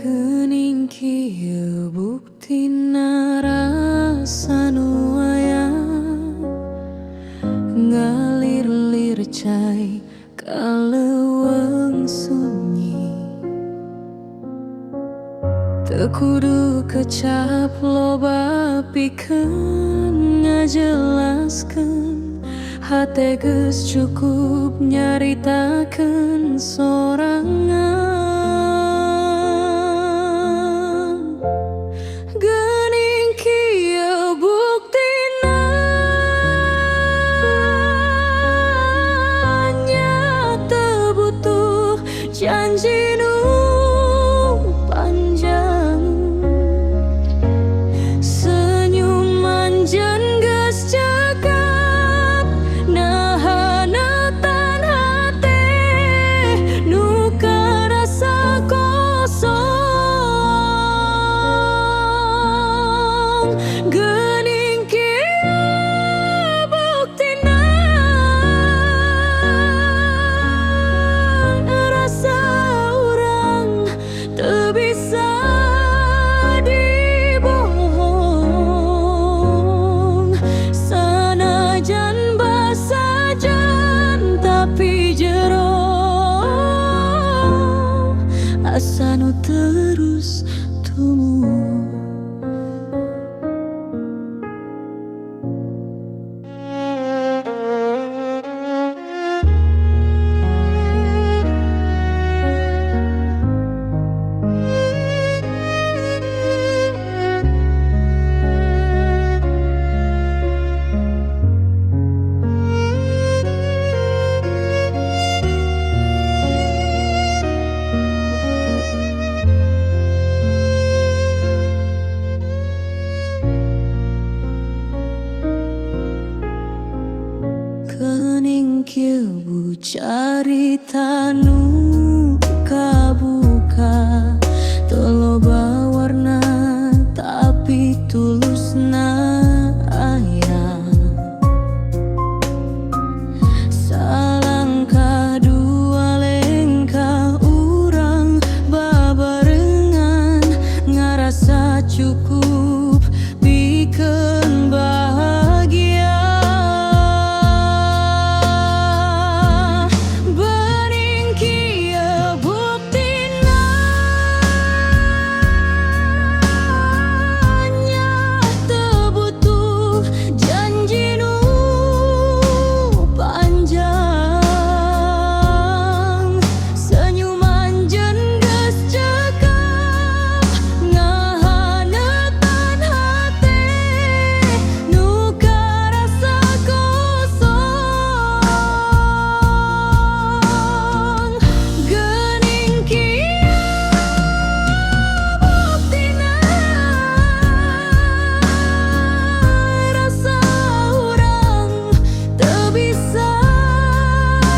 Kening kieu buktina rasa nu aya ngalir-lir cai kaleuweung sunyi. Teu kudu kecap loba pikeun ngajelaskeun, hate geus cukup nyaritakeun sorangan. Geuning kieu buktina nya teu butuh janji nu panjang. Senyuman jan geus cekap nahaneutan hate nu karasa kosong. Geuning kieu buktina rasa urang teu bisa dibohong. Sanajan basa jan tapi jero asa nu terus tumbuh. Kening kieu bu carita nu kabuka, teu loba warna tapi tulusna aya. Salangkah dua lengkah urang babarengan ngarasa cukup pikeun bahagia. Bening kieu buktina nya teu butuh janji nu panjang. Senyuman jan geus cekap ngahaneutan hate nu karasa kosong. Geuning kieu buktina rasa urang teu bisa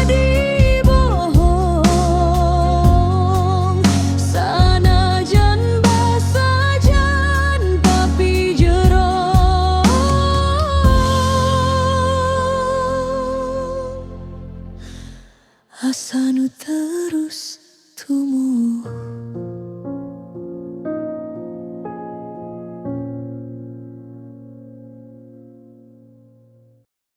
dibohong. Sanajan basa jan tapi jero asa nu terus tumbuh.